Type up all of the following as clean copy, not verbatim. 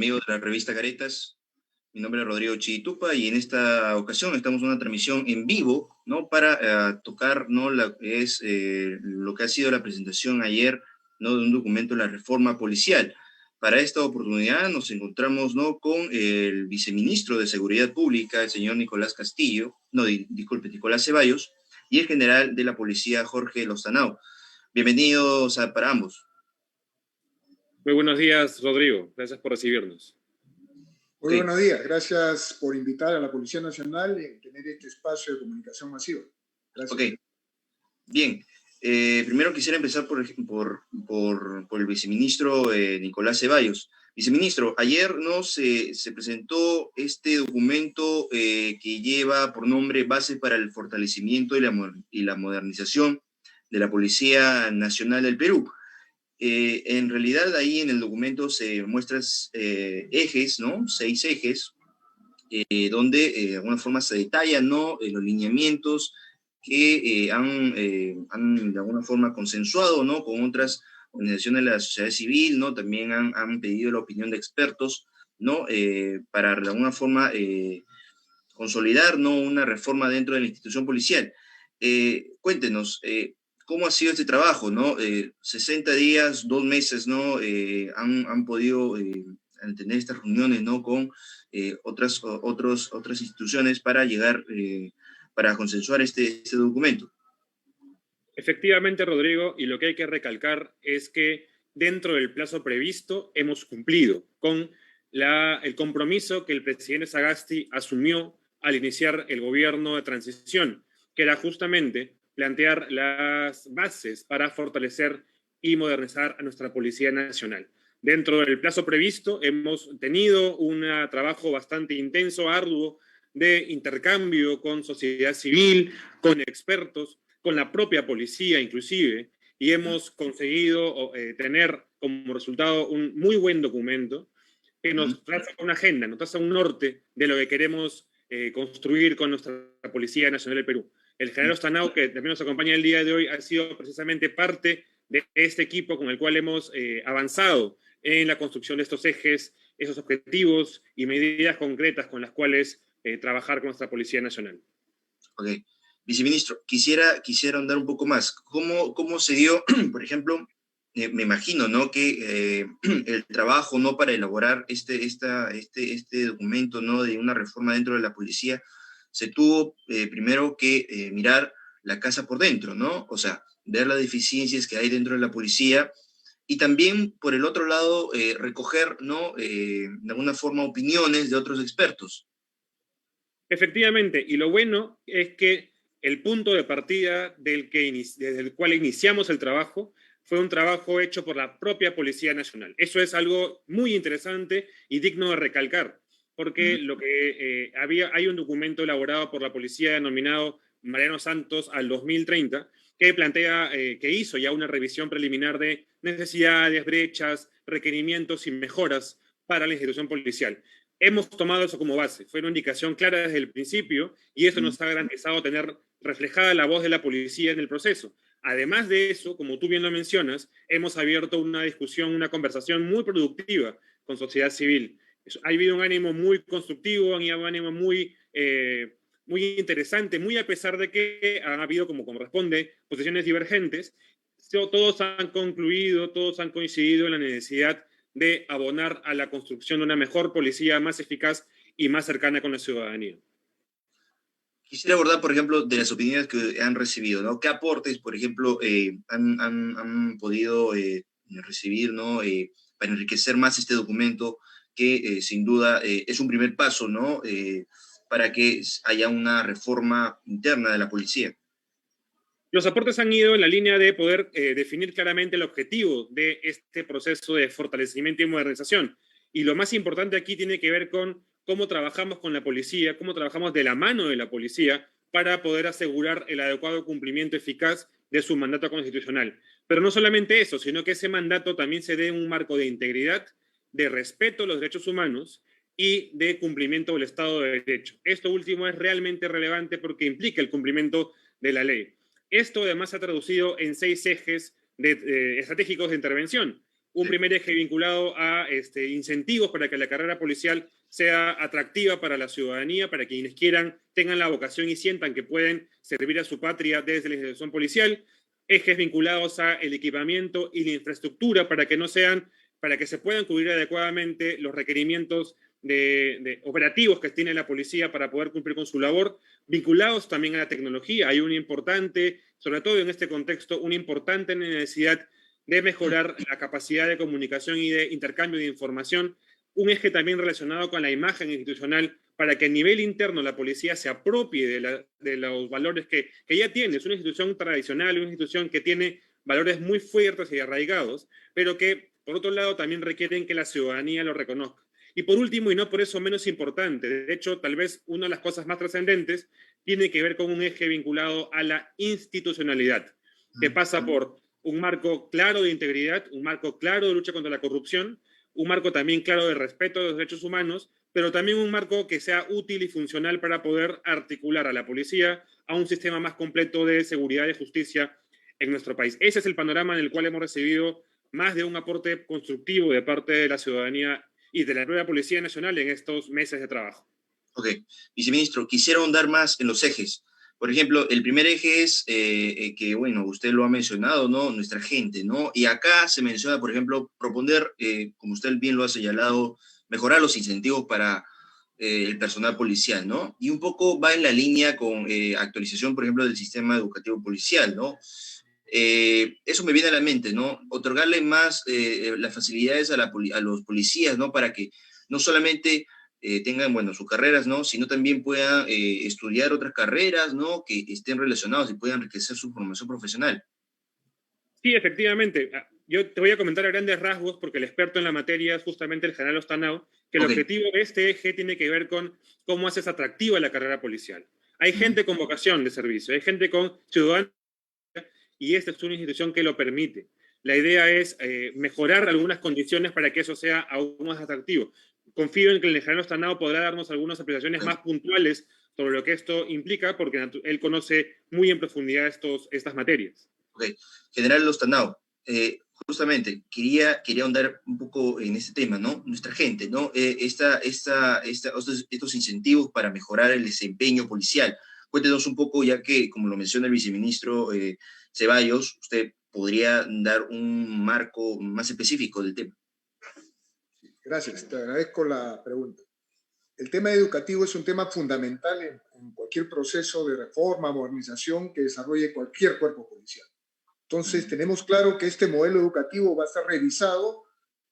amigos de la revista Caretas. Mi nombre es Rodrigo Chitupa y en esta ocasión estamos en una transmisión en vivo, ¿no? Para tocar, ¿no? Lo que ha sido la presentación ayer, ¿no? De un documento de la reforma policial. Para esta oportunidad nos encontramos, ¿no? Con el viceministro de Seguridad Pública, el señor Nicolás Castillo, no, disculpe, Nicolás Ceballos, y el general de la policía, Jorge Lozanao. Bienvenidos para ambos. Muy buenos días, Rodrigo. Gracias por recibirnos. Muy buenos días. Gracias por invitar a la Policía Nacional a tener este espacio de comunicación masiva. Gracias. Ok. Bien. Primero quisiera empezar por el viceministro Nicolás Ceballos. Viceministro, ayer ¿no? se presentó este documento que lleva por nombre Base para el Fortalecimiento y la Modernización de la Policía Nacional del Perú. En realidad ahí en el documento se muestran ejes, ¿no? 6 ejes, donde de alguna forma se detallan, ¿no? Los lineamientos que han de alguna forma consensuado, ¿no? Con otras organizaciones de la sociedad civil, ¿no? También han pedido la opinión de expertos, ¿no? Para de alguna forma consolidar, ¿no? Una reforma dentro de la institución policial. Cuéntenos, ¿cómo ha sido este trabajo, no? 60 días, 2 meses, ¿no? Han podido tener estas reuniones, ¿no? Con otras instituciones para llegar, para consensuar este documento. Efectivamente, Rodrigo, y lo que hay que recalcar es que dentro del plazo previsto hemos cumplido con el compromiso que el presidente Sagasti asumió al iniciar el gobierno de transición, que era justamente plantear las bases para fortalecer y modernizar a nuestra Policía Nacional. Dentro del plazo previsto hemos tenido un trabajo bastante intenso, arduo, de intercambio con sociedad civil, con expertos, con la propia policía inclusive, y hemos conseguido tener como resultado un muy buen documento que nos traza una agenda, nos traza un norte de lo que queremos construir con nuestra Policía Nacional del Perú. El general Lozanao, que también nos acompaña el día de hoy, ha sido precisamente parte de este equipo con el cual hemos avanzado en la construcción de estos ejes, esos objetivos y medidas concretas con las cuales trabajar con nuestra Policía Nacional. Ok. Viceministro, quisiera ahondar un poco más. ¿Cómo se dio, por ejemplo, me imagino, ¿no? Que el trabajo, ¿no? Para elaborar este documento, ¿no? De una reforma dentro de la policía, se tuvo primero que mirar la casa por dentro, ¿no? O sea, ver las deficiencias que hay dentro de la policía y también, por el otro lado, recoger, ¿no? De alguna forma, opiniones de otros expertos. Efectivamente, y lo bueno es que el punto de partida desde el cual iniciamos el trabajo fue un trabajo hecho por la propia Policía Nacional. Eso es algo muy interesante y digno de recalcar, porque hay un documento elaborado por la policía denominado Mariano Santos al 2030, que plantea, que hizo ya una revisión preliminar de necesidades, brechas, requerimientos y mejoras para la institución policial. Hemos tomado eso como base, fue una indicación clara desde el principio y eso nos ha garantizado tener reflejada la voz de la policía en el proceso. Además de eso, como tú bien lo mencionas, hemos abierto una discusión, una conversación muy productiva con sociedad civil. Ha habido un ánimo muy constructivo, ha habido un ánimo muy interesante, muy a pesar de que han habido, como corresponde, posiciones divergentes. Todos han concluido, todos han coincidido en la necesidad de abonar a la construcción de una mejor policía más eficaz y más cercana con la ciudadanía. Quisiera abordar, por ejemplo, de las opiniones que han recibido, ¿no? ¿Qué aportes, por ejemplo, han podido recibir, ¿no? Para enriquecer más este documento que sin duda es un primer paso, ¿no? Para que haya una reforma interna de la policía. Los aportes han ido en la línea de poder definir claramente el objetivo de este proceso de fortalecimiento y modernización. Y lo más importante aquí tiene que ver con cómo trabajamos con la policía, cómo trabajamos de la mano de la policía para poder asegurar el adecuado cumplimiento eficaz de su mandato constitucional. Pero no solamente eso, sino que ese mandato también se dé en un marco de integridad, de respeto a los derechos humanos y de cumplimiento del Estado de Derecho. Esto último es realmente relevante porque implica el cumplimiento de la ley. Esto además se ha traducido en 6 ejes estratégicos de intervención. un primer eje vinculado a incentivos para que la carrera policial sea atractiva para la ciudadanía, para quienes quieran, tengan la vocación y sientan que pueden servir a su patria desde la institución policial. Ejes vinculados a el equipamiento y la infraestructura para que se puedan cubrir adecuadamente los requerimientos de operativos que tiene la policía para poder cumplir con su labor, vinculados también a la tecnología. Hay una importante, sobre todo en este contexto, una importante necesidad de mejorar la capacidad de comunicación y de intercambio de información, un eje también relacionado con la imagen institucional para que a nivel interno la policía se apropie de los valores que ya tiene. Es una institución tradicional, una institución que tiene valores muy fuertes y arraigados, pero que, por otro lado, también requieren que la ciudadanía lo reconozca. Y por último, y no por eso menos importante, de hecho, tal vez una de las cosas más trascendentes tiene que ver con un eje vinculado a la institucionalidad, que pasa por un marco claro de integridad, un marco claro de lucha contra la corrupción, un marco también claro de respeto de los derechos humanos, pero también un marco que sea útil y funcional para poder articular a la policía a un sistema más completo de seguridad y justicia en nuestro país. Ese es el panorama en el cual hemos recibido más de un aporte constructivo de parte de la ciudadanía y de la propia Policía Nacional en estos meses de trabajo. Ok, viceministro, quisiera ahondar más en los ejes. Por ejemplo, el primer eje es que, bueno, usted lo ha mencionado, ¿no? Nuestra gente, ¿no? Y acá se menciona, por ejemplo, proponer, como usted bien lo ha señalado, mejorar los incentivos para el personal policial, ¿no? Y un poco va en la línea con actualización, por ejemplo, del sistema educativo policial, ¿no? Eso me viene a la mente, ¿no? Otorgarle más las facilidades a los policías, ¿no? Para que no solamente tengan, bueno, sus carreras, ¿no? Sino también puedan estudiar otras carreras, ¿no? Que estén relacionadas y puedan enriquecer su formación profesional. Sí, efectivamente. Yo te voy a comentar a grandes rasgos, porque el experto en la materia es justamente el general Ostanao, que el objetivo de este eje tiene que ver con cómo haces atractiva la carrera policial. Hay gente con vocación de servicio, hay gente con ciudadanía, y esta es una institución que lo permite. La idea es mejorar algunas condiciones para que eso sea aún más atractivo. Confío en que el general Ostanao podrá darnos algunas apreciaciones más puntuales sobre lo que esto implica, porque él conoce muy en profundidad estas materias. Ok, general Ostanao, justamente quería ahondar un poco en este tema, ¿no? Nuestra gente, ¿no? Estos incentivos para mejorar el desempeño policial. Cuéntenos un poco, ya que, como lo menciona el viceministro Ceballos, usted podría dar un marco más específico del tema. Gracias, te agradezco la pregunta. El tema educativo es un tema fundamental en cualquier proceso de reforma, modernización que desarrolle cualquier cuerpo policial. Entonces, tenemos claro que este modelo educativo va a ser revisado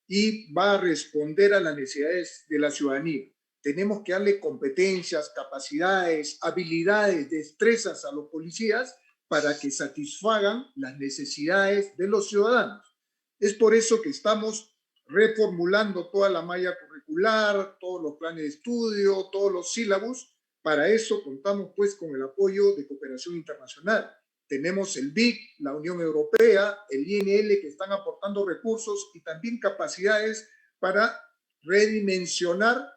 y va a responder a las necesidades de la ciudadanía. Tenemos que darle competencias, capacidades, habilidades, destrezas a los policías para que satisfagan las necesidades de los ciudadanos. Es por eso que estamos reformulando toda la malla curricular, todos los planes de estudio, todos los sílabos. Para eso contamos pues con el apoyo de cooperación internacional. Tenemos el BIC, la Unión Europea, el INL, que están aportando recursos y también capacidades para redimensionar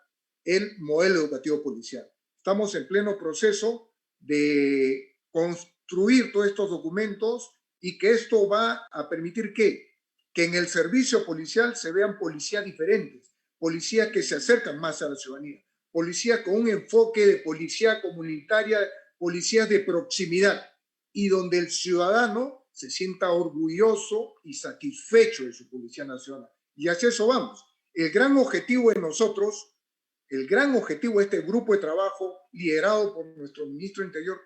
el modelo educativo policial. Estamos en pleno proceso de construir todos estos documentos y que esto va a permitir que en el servicio policial se vean policías diferentes, policías que se acercan más a la ciudadanía, policías con un enfoque de policía comunitaria, policías de proximidad, y donde el ciudadano se sienta orgulloso y satisfecho de su Policía Nacional. Y hacia eso vamos. El gran objetivo de nosotros, el gran objetivo de este grupo de trabajo liderado por nuestro ministro de Interior,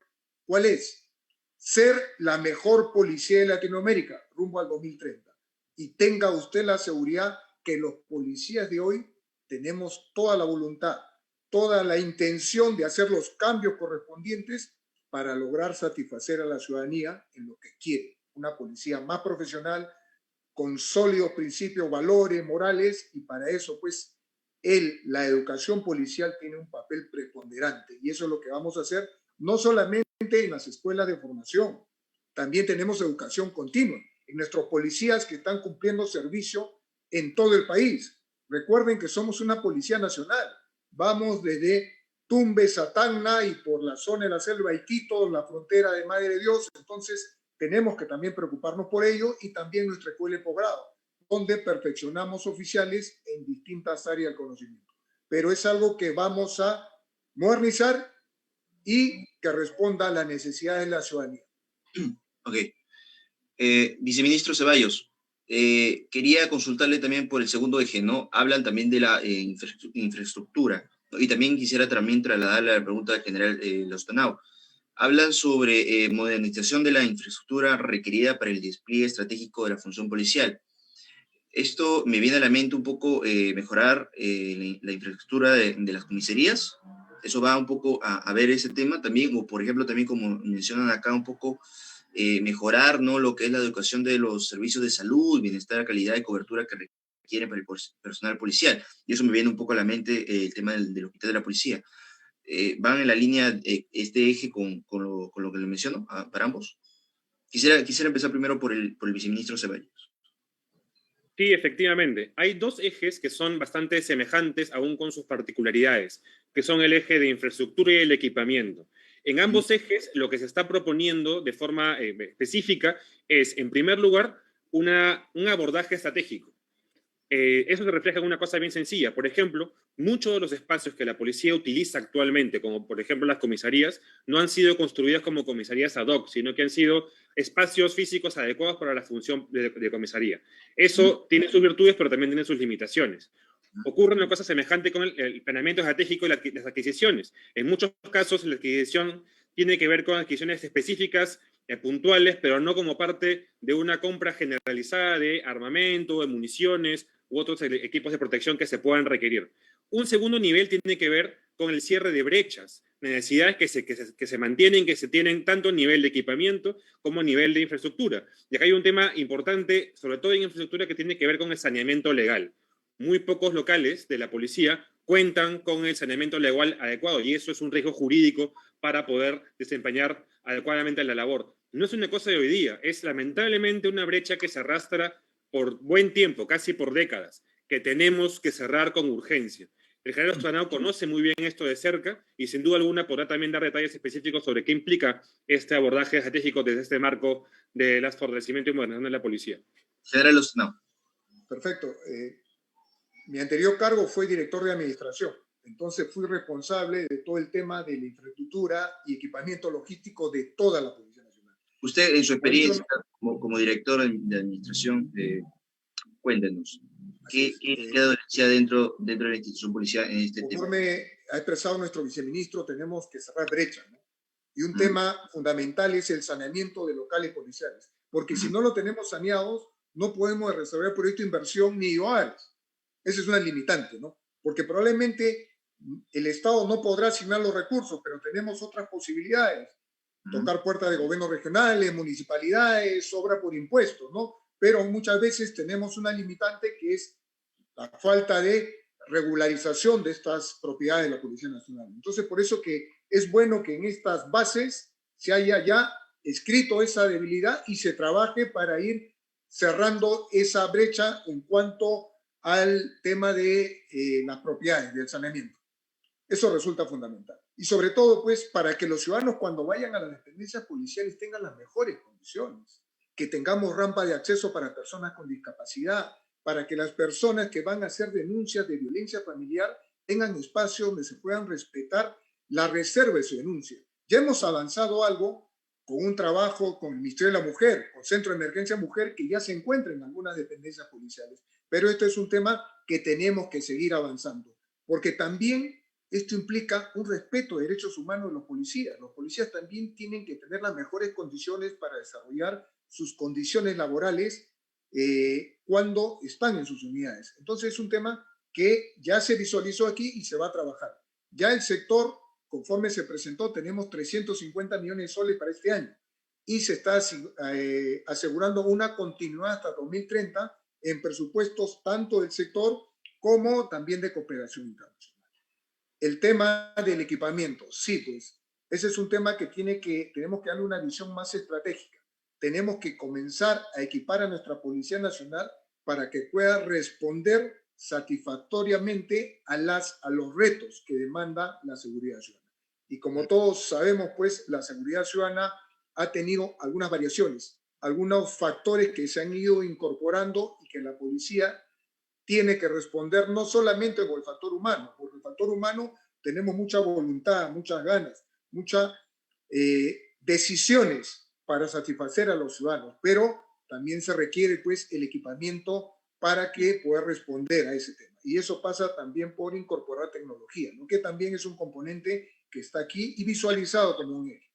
¿cuál es? Ser la mejor policía de Latinoamérica rumbo al 2030. Y tenga usted la seguridad que los policías de hoy tenemos toda la voluntad, toda la intención de hacer los cambios correspondientes para lograr satisfacer a la ciudadanía en lo que quiere. Una policía más profesional, con sólidos principios, valores, morales, y para eso, pues, la educación policial tiene un papel preponderante. Y eso es lo que vamos a hacer, no solamente en las escuelas de formación, también tenemos educación continua en nuestros policías que están cumpliendo servicio en todo el país. Recuerden que somos una policía nacional. Vamos desde Tumbes a Tacna y por la zona de la selva Iquitos, la frontera de Madre de Dios. Entonces, tenemos que también preocuparnos por ello y también nuestra escuela de posgrado. donde perfeccionamos oficiales en distintas áreas del conocimiento. Pero es algo que vamos a modernizar y que responda a las necesidades de la ciudadanía. Ok. Viceministro Ceballos, quería consultarle también por el segundo eje, ¿no? Hablan también de la infraestructura, ¿no? Y también quisiera también trasladarle la pregunta del general Lostanao. Hablan sobre modernización de la infraestructura requerida para el despliegue estratégico de la función policial. Esto me viene a la mente un poco mejorar la infraestructura de las comisarías. Eso va un poco a ver ese tema también, o por ejemplo también como mencionan acá un poco mejorar, ¿no?, lo que es la educación de los servicios de salud, bienestar, calidad de cobertura que requieren para el personal policial. Y eso me viene un poco a la mente el tema del hospital de la policía. ¿Van en la línea este eje con lo que le menciono para ambos? Quisiera empezar primero por el viceministro Ceballos. Sí, efectivamente. Hay dos ejes que son bastante semejantes, aún con sus particularidades, que son el eje de infraestructura y el equipamiento. En ambos ejes, lo que se está proponiendo de forma específica es, en primer lugar, un abordaje estratégico. Eso se refleja en una cosa bien sencilla. Por ejemplo, muchos de los espacios que la policía utiliza actualmente, como por ejemplo las comisarías, no han sido construidas como comisarías ad hoc, sino que han sido espacios físicos adecuados para la función de comisaría. Eso tiene sus virtudes, pero también tiene sus limitaciones. Ocurre una cosa semejante con el planeamiento estratégico y las adquisiciones. En muchos casos, la adquisición tiene que ver con adquisiciones específicas, puntuales, pero no como parte de una compra generalizada de armamento, de municiones u otros equipos de protección que se puedan requerir. Un segundo nivel tiene que ver con el cierre de brechas, necesidades que se mantienen, que se tienen tanto a nivel de equipamiento como a nivel de infraestructura. Y acá hay un tema importante, sobre todo en infraestructura, que tiene que ver con el saneamiento legal. Muy pocos locales de la policía cuentan con el saneamiento legal adecuado y eso es un riesgo jurídico para poder desempeñar adecuadamente la labor. No es una cosa de hoy día, es lamentablemente una brecha que se arrastra por buen tiempo, casi por décadas, que tenemos que cerrar con urgencia. El general Lostanao conoce muy bien esto de cerca y sin duda alguna podrá también dar detalles específicos sobre qué implica este abordaje estratégico desde este marco del fortalecimiento y modernización de la policía. General Lostanao. Perfecto. Mi anterior cargo fue director de administración. Entonces fui responsable de todo el tema de la infraestructura y equipamiento logístico de toda la Policía Nacional. Usted, en su experiencia como director de administración, cuéntenos, ¿qué queda dentro de la institución policial en este tema? Conforme ha expresado nuestro viceministro, tenemos que cerrar brechas, ¿no? Y un tema fundamental es el saneamiento de locales policiales, porque si no lo tenemos saneados, no podemos resolver proyecto de inversión ni IOARES. Esa es una limitante, ¿no? Porque probablemente el Estado no podrá asignar los recursos, pero tenemos otras posibilidades. Tocar puertas de gobiernos regionales, municipalidades, obra por impuestos, ¿no? Pero muchas veces tenemos una limitante que es la falta de regularización de estas propiedades de la Policía Nacional. Entonces, por eso que es bueno que en estas bases se haya ya escrito esa debilidad y se trabaje para ir cerrando esa brecha en cuanto al tema de las propiedades, del saneamiento. Eso resulta fundamental. Y sobre todo, pues, para que los ciudadanos cuando vayan a las dependencias policiales tengan las mejores condiciones, que tengamos rampa de acceso para personas con discapacidad, para que las personas que van a hacer denuncias de violencia familiar tengan espacios donde se puedan respetar la reserva de su denuncia. Ya hemos avanzado algo con un trabajo con el Ministerio de la Mujer, con Centro de Emergencia Mujer, que ya se encuentra en algunas dependencias policiales. Pero esto es un tema que tenemos que seguir avanzando, porque también esto implica un respeto de derechos humanos de los policías. Los policías también tienen que tener las mejores condiciones para desarrollar sus condiciones laborales cuando están en sus unidades. Entonces es un tema que ya se visualizó aquí y se va a trabajar. Ya el sector, conforme se presentó, tenemos 350 millones de soles para este año y se está asegurando una continuidad hasta 2030 en presupuestos tanto del sector como también de cooperación internacional. El tema del equipamiento, sí, pues ese es un tema que tenemos que darle una visión más estratégica. Tenemos que comenzar a equipar a nuestra Policía Nacional para que pueda responder satisfactoriamente a los retos que demanda la seguridad ciudadana. Y como todos sabemos, pues la seguridad ciudadana ha tenido algunas variaciones. algunos factores que se han ido incorporando y que la policía tiene que responder no solamente con el factor humano, porque el factor humano tenemos mucha voluntad, muchas ganas, muchas decisiones para satisfacer a los ciudadanos, pero también se requiere pues el equipamiento para que pueda responder a ese tema. Y eso pasa también por incorporar tecnología, ¿no? Que también es un componente que está aquí y visualizado como un eje.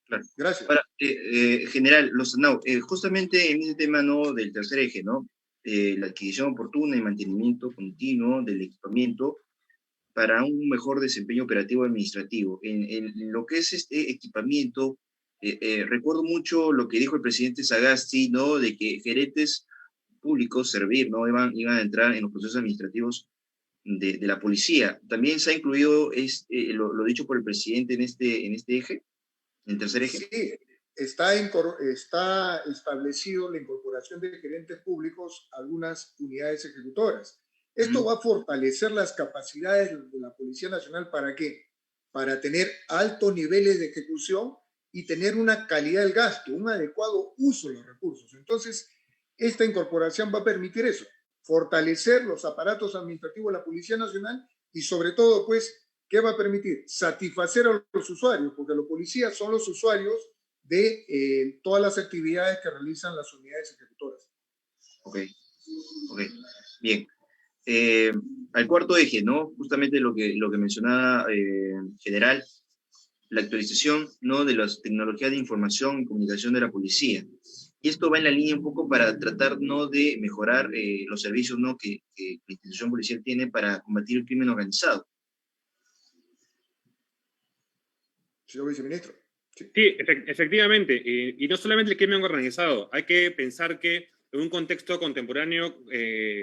Claro. Gracias. Ahora, general Lozano, justamente en ese tema, ¿no?, del tercer eje, ¿no?, la adquisición oportuna y mantenimiento continuo del equipamiento para un mejor desempeño operativo administrativo. En lo que es este equipamiento, recuerdo mucho lo que dijo el presidente Sagasti, ¿no?, de que gerentes públicos, servir, ¿no?, iban a entrar en los procesos administrativos de la policía. También se ha incluido lo dicho por el presidente en este eje, en el tercer eje. Sí, está establecido la incorporación de gerentes públicos a algunas unidades ejecutoras. Esto va a fortalecer las capacidades de la Policía Nacional. ¿Para qué? Para tener altos niveles de ejecución y tener una calidad del gasto, un adecuado uso de los recursos. Entonces, esta incorporación va a permitir eso, fortalecer los aparatos administrativos de la Policía Nacional y sobre todo, pues, ¿qué va a permitir? Satisfacer a los usuarios, porque los policías son los usuarios de todas las actividades que realizan las unidades ejecutoras. Ok, bien. Al cuarto eje, ¿no?, justamente lo que mencionaba general, la actualización, ¿no?, de las tecnologías de información y comunicación de la policía. Y esto va en la línea un poco para tratar, ¿no?, de mejorar los servicios, ¿no?, que la institución policial tiene para combatir el crimen organizado. Señor viceministro. Sí, efectivamente. Y no solamente el crimen organizado. Hay que pensar que en un contexto contemporáneo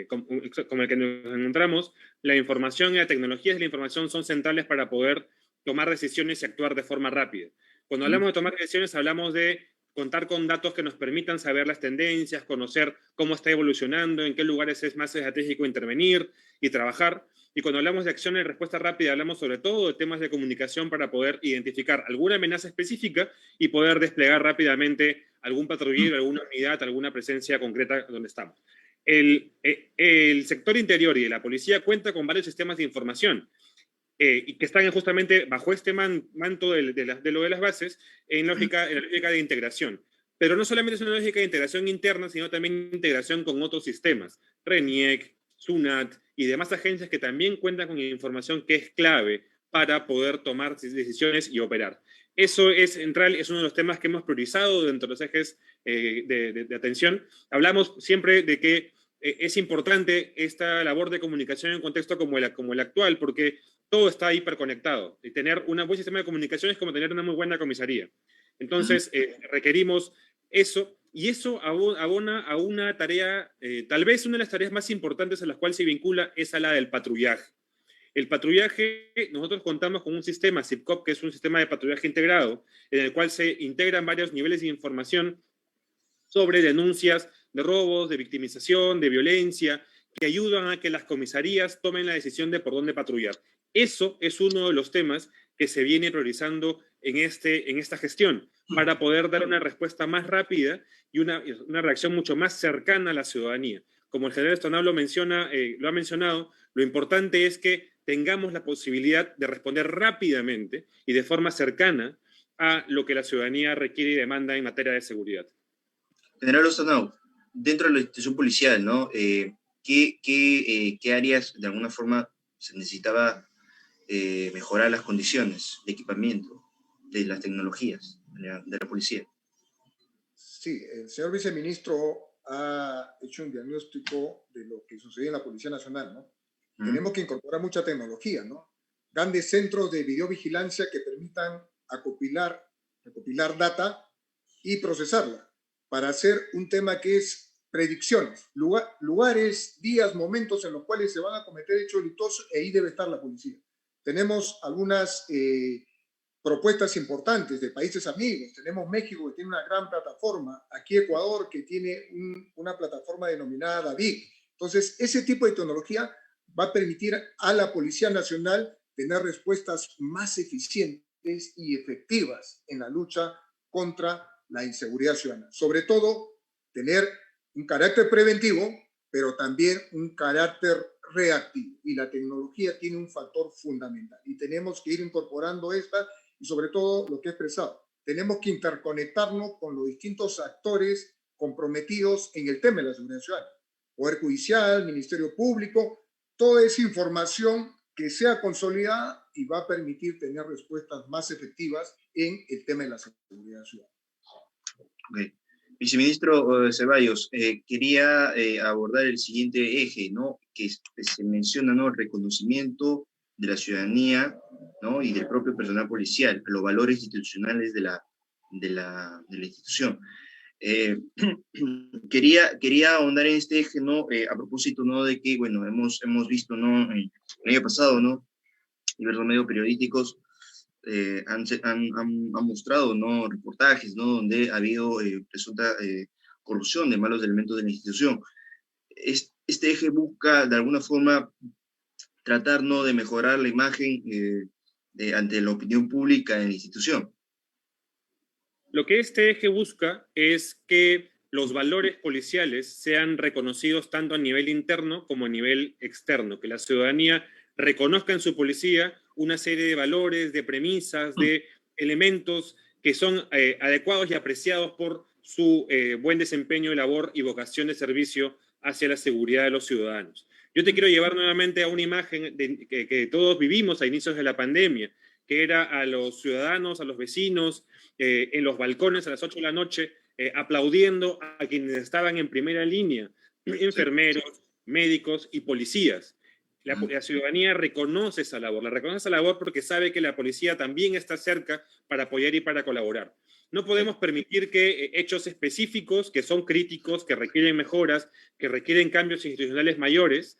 como el que nos encontramos, la información y la tecnología de la información son centrales para poder tomar decisiones y actuar de forma rápida. Cuando hablamos de tomar decisiones, hablamos de contar con datos que nos permitan saber las tendencias, conocer cómo está evolucionando, en qué lugares es más estratégico intervenir y trabajar. Y cuando hablamos de acción y respuesta rápida, hablamos sobre todo de temas de comunicación para poder identificar alguna amenaza específica y poder desplegar rápidamente algún patrullero, alguna unidad, alguna presencia concreta donde estamos. El sector interior y de la policía cuenta con varios sistemas de información y que están justamente bajo este manto de lo de las bases en la lógica de integración. Pero no solamente es una lógica de integración interna, sino también integración con otros sistemas, RENIEC, SUNAT y demás agencias que también cuentan con información que es clave para poder tomar decisiones y operar. Eso es central, es uno de los temas que hemos priorizado dentro de los ejes de atención. Hablamos siempre de que es importante esta labor de comunicación en un contexto como el actual, porque todo está hiperconectado. Y tener un buen sistema de comunicación es como tener una muy buena comisaría. Entonces, requerimos eso, y eso abona a una tarea, tal vez una de las tareas más importantes a las cuales se vincula es a la del patrullaje. El patrullaje, nosotros contamos con un sistema, SIPCOP, que es un sistema de patrullaje integrado, en el cual se integran varios niveles de información sobre denuncias de robos, de victimización, de violencia, que ayudan a que las comisarías tomen la decisión de por dónde patrullar. Eso es uno de los temas que se viene priorizando en esta gestión, para poder dar una respuesta más rápida y una reacción mucho más cercana a la ciudadanía. Como el general Estonado lo ha mencionado, lo importante es que tengamos la posibilidad de responder rápidamente y de forma cercana a lo que la ciudadanía requiere y demanda en materia de seguridad. General Lozano, dentro de la institución policial, ¿no?, ¿qué áreas de alguna forma se necesitaba mejorar las condiciones de equipamiento, de las tecnologías de la policía? Sí, el señor viceministro ha hecho un diagnóstico de lo que sucede en la Policía Nacional, ¿no? Tenemos que incorporar mucha tecnología, ¿no? Grandes centros de videovigilancia que permitan recopilar data y procesarla para hacer un tema que es predicciones, lugares, días, momentos en los cuales se van a cometer hechos delictuosos, y ahí debe estar la policía. Tenemos algunas propuestas importantes de países amigos. Tenemos México, que tiene una gran plataforma, aquí Ecuador, que tiene una plataforma denominada DAVIC. Entonces, ese tipo de tecnología va a permitir a la Policía Nacional tener respuestas más eficientes y efectivas en la lucha contra la inseguridad ciudadana. Sobre todo, tener un carácter preventivo, pero también un carácter reactivo. Y la tecnología tiene un factor fundamental. Y tenemos que ir incorporando esta, y sobre todo lo que he expresado. Tenemos que interconectarnos con los distintos actores comprometidos en el tema de la seguridad ciudadana. Poder Judicial, Ministerio Público, toda esa información que sea consolidada y va a permitir tener respuestas más efectivas en el tema de la seguridad ciudadana. Okay. Viceministro Ceballos, quería abordar el siguiente eje, ¿no? Que se menciona, ¿no? El reconocimiento de la ciudadanía, ¿no? Y del propio personal policial, los valores institucionales de la institución. Quería ahondar en este eje, ¿no? A propósito, ¿no? De que, bueno, hemos visto, ¿no? El año pasado, ¿no? Diversos medios periodísticos han mostrado, ¿no? Reportajes, ¿no? Donde ha habido presunta corrupción de malos elementos de la institución. Este eje busca, de alguna forma, tratar, ¿no? De mejorar la imagen ante la opinión pública en la institución. Lo que este eje busca es que los valores policiales sean reconocidos tanto a nivel interno como a nivel externo, que la ciudadanía reconozca en su policía una serie de valores, de premisas, de elementos que son adecuados y apreciados por su buen desempeño de labor y vocación de servicio hacia la seguridad de los ciudadanos. Yo te quiero llevar nuevamente a una imagen que todos vivimos a inicios de la pandemia, que era a los ciudadanos, a los vecinos, en los balcones a las 8 de la noche, aplaudiendo a quienes estaban en primera línea, enfermeros, médicos y policías. La ciudadanía reconoce esa labor, la reconoce esa labor porque sabe que la policía también está cerca para apoyar y para colaborar. No podemos permitir que hechos específicos, que son críticos, que requieren mejoras, que requieren cambios institucionales mayores,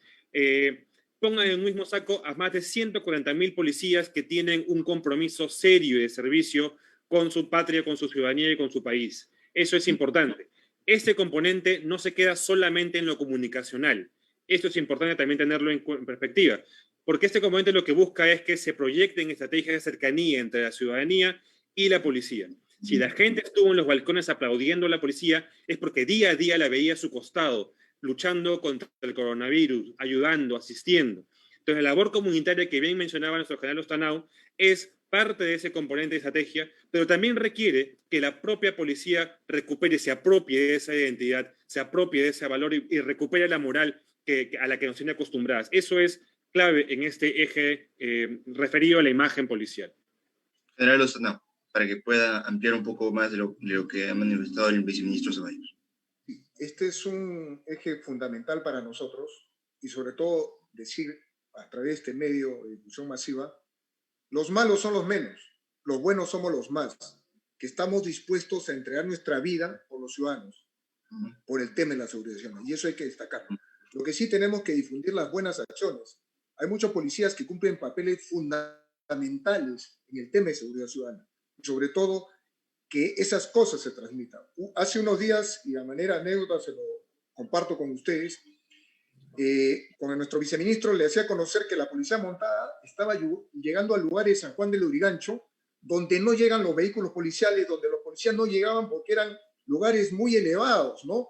pongan en un mismo saco a más de 140.000 policías que tienen un compromiso serio de servicio con su patria, con su ciudadanía y con su país. Eso es importante. Este componente no se queda solamente en lo comunicacional. Esto es importante también tenerlo en perspectiva, porque este componente lo que busca es que se proyecten estrategias de cercanía entre la ciudadanía y la policía. Si la gente estuvo en los balcones aplaudiendo a la policía, es porque día a día la veía a su costado, luchando contra el coronavirus, ayudando, asistiendo. Entonces, la labor comunitaria que bien mencionaba nuestro general Ostanao es parte de ese componente de estrategia, pero también requiere que la propia policía recupere, se apropie de esa identidad, se apropie de ese valor y recupere la moral a la que nos tiene acostumbradas. Eso es clave en este eje referido a la imagen policial. General Ostanao, para que pueda ampliar un poco más de lo que ha manifestado el viceministro Ceballos. Este es un eje fundamental para nosotros y sobre todo decir a través de este medio de difusión masiva, los malos son los menos, los buenos somos los más, que estamos dispuestos a entregar nuestra vida por los ciudadanos, por el tema de la seguridad ciudadana, y eso hay que destacarlo. Lo que sí tenemos que difundir las buenas acciones. Hay muchos policías que cumplen papeles fundamentales en el tema de seguridad ciudadana, y sobre todo que esas cosas se transmitan. Hace unos días, y de manera anécdota se lo comparto con ustedes, con nuestro viceministro le hacía conocer que la policía montada estaba llegando al lugar de San Juan del Lurigancho, donde no llegan los vehículos policiales, donde los policías no llegaban porque eran lugares muy elevados, ¿no?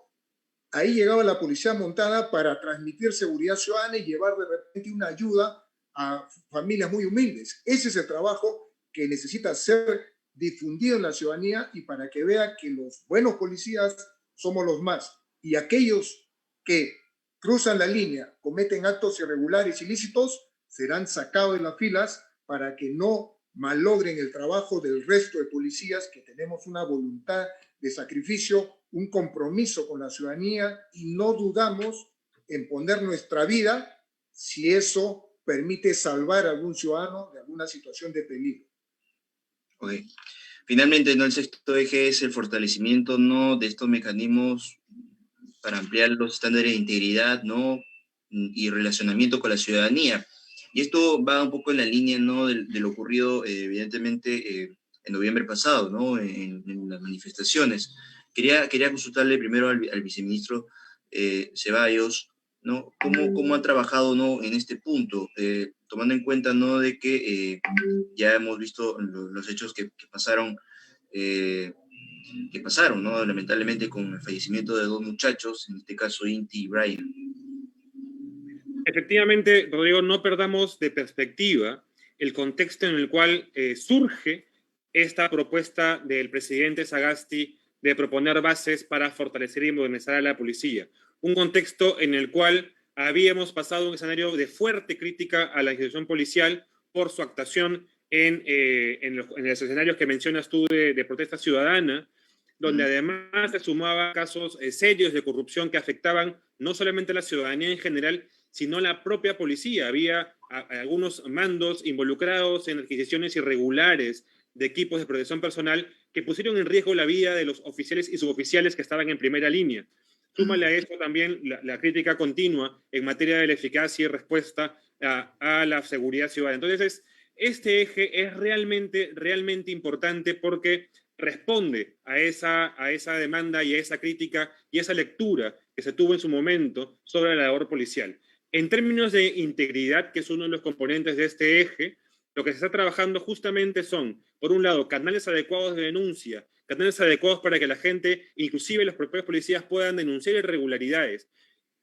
Ahí llegaba la policía montada para transmitir seguridad ciudadana y llevar de repente una ayuda a familias muy humildes. Ese es el trabajo que necesita ser difundido en la ciudadanía y para que vea que los buenos policías somos los más. Y aquellos que cruzan la línea, cometen actos irregulares, ilícitos, serán sacados de las filas para que no malogren el trabajo del resto de policías que tenemos una voluntad de sacrificio, un compromiso con la ciudadanía y no dudamos en poner nuestra vida si eso permite salvar a algún ciudadano de alguna situación de peligro. Ok. Finalmente, ¿no? El sexto eje es el fortalecimiento, ¿no? De estos mecanismos para ampliar los estándares de integridad, ¿no? Y relacionamiento con la ciudadanía. Y esto va un poco en la línea, ¿no? De lo ocurrido, evidentemente, en noviembre pasado, ¿no? En las manifestaciones. Quería consultarle primero al viceministro Ceballos, ¿no? ¿Cómo ha trabajado, ¿no? En este punto, tomando en cuenta, ¿no? De que ya hemos visto los hechos que pasaron que pasaron, ¿no? Lamentablemente con el fallecimiento de dos muchachos, en este caso Inti y Brian. Efectivamente, Rodrigo, no perdamos de perspectiva el contexto en el cual surge esta propuesta del presidente Sagasti de proponer bases para fortalecer y modernizar a la policía. Un contexto en el cual habíamos pasado un escenario de fuerte crítica a la institución policial por su actuación en los escenarios que mencionas tú de protesta ciudadana, donde además se sumaban casos serios de corrupción que afectaban no solamente a la ciudadanía en general, sino la propia policía. Había algunos mandos involucrados en adquisiciones irregulares de equipos de protección personal que pusieron en riesgo la vida de los oficiales y suboficiales que estaban en primera línea. Súmale a esto también la crítica continua en materia de la eficacia y respuesta a la seguridad ciudadana. Entonces, este eje es realmente importante porque responde a esa demanda y a esa crítica y a esa lectura que se tuvo en su momento sobre la labor policial. En términos de integridad, que es uno de los componentes de este eje, lo que se está trabajando justamente son, por un lado, canales adecuados de denuncia, canales adecuados para que la gente, inclusive los propios policías, puedan denunciar irregularidades.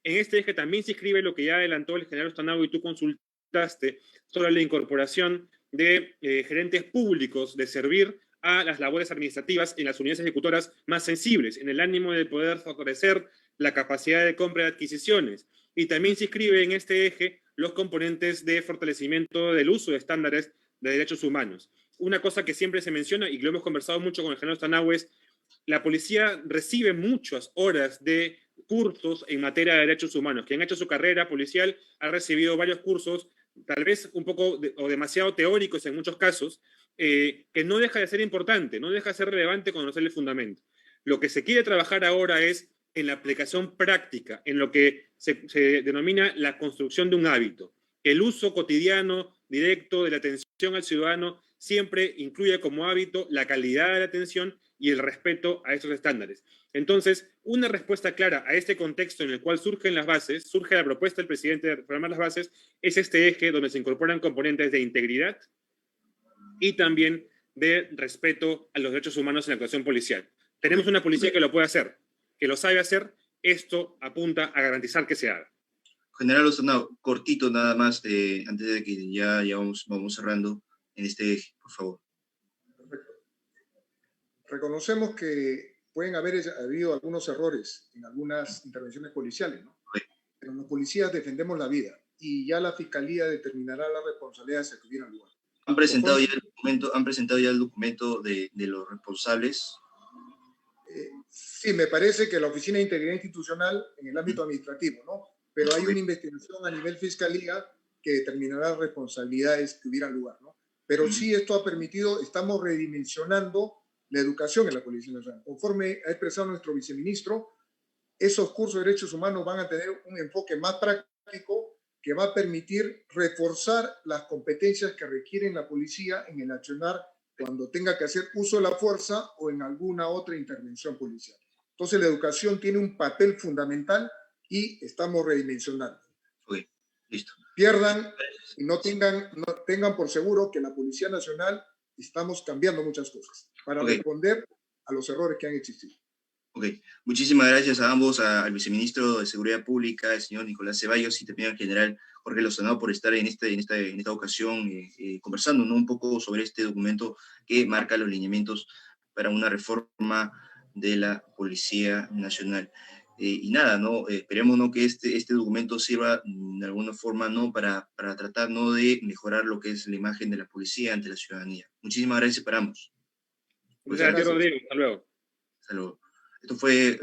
En este eje también se inscribe lo que ya adelantó el general Ostanao y tú consultaste sobre la incorporación de gerentes públicos de servir a las labores administrativas en las unidades ejecutoras más sensibles, en el ánimo de poder favorecer la capacidad de compra y adquisiciones. Y también se inscribe en este eje los componentes de fortalecimiento del uso de estándares de derechos humanos. Una cosa que siempre se menciona, y que lo hemos conversado mucho con el general Ostanao, es la policía recibe muchas horas de cursos en materia de derechos humanos. Quien ha hecho su carrera policial ha recibido varios cursos, tal vez un poco o demasiado teóricos en muchos casos, que no deja de ser importante, no deja de ser relevante conocer el fundamento. Lo que se quiere trabajar ahora es en la aplicación práctica, en lo que se denomina la construcción de un hábito. El uso cotidiano, directo de la atención al ciudadano siempre incluye como hábito la calidad de la atención y el respeto a esos estándares. Entonces, una respuesta clara a este contexto en el cual surgen las bases, surge la propuesta del presidente de reformar las bases, es este eje donde se incorporan componentes de integridad y también de respeto a los derechos humanos en la actuación policial. Tenemos una policía que lo puede hacer, que lo sabe hacer. Esto apunta a garantizar que se haga. General Ostanao, cortito nada más, antes de que ya vamos cerrando en este eje, por favor. Perfecto. Reconocemos que pueden haber habido algunos errores en algunas intervenciones policiales, ¿no? Sí. Pero los policías defendemos la vida y ya la Fiscalía determinará las responsabilidades que tuvieran lugar. ¿Han presentado ya el documento de los responsables? Sí, me parece que la Oficina de Integridad Institucional en el ámbito administrativo, ¿no? Pero hay una investigación a nivel Fiscalía que determinará las responsabilidades que hubieran lugar, ¿no? Pero sí, esto ha permitido, estamos redimensionando la educación en la Policía Nacional. Conforme ha expresado nuestro viceministro, esos cursos de derechos humanos van a tener un enfoque más práctico que va a permitir reforzar las competencias que requiere la policía en el accionar cuando tenga que hacer uso de la fuerza o en alguna otra intervención policial. Entonces, la educación tiene un papel fundamental y estamos redimensionando. Ok, listo. Pierdan y no tengan por seguro que la Policía Nacional estamos cambiando muchas cosas para responder a los errores que han existido. Ok, muchísimas gracias a ambos, al viceministro de Seguridad Pública, el señor Nicolás Ceballos, y también al general Jorge Lozano por estar en esta ocasión conversando, ¿no?, un poco sobre este documento que marca los lineamientos para una reforma de la Policía Nacional. Y nada, ¿no? Esperemos, ¿no?, que este documento sirva de alguna forma, ¿no?, para tratar, ¿no?, de mejorar lo que es la imagen de la policía ante la ciudadanía. Muchísimas gracias para ambos. Muchas gracias, Rodrigo. Hasta luego. Hasta luego. Esto fue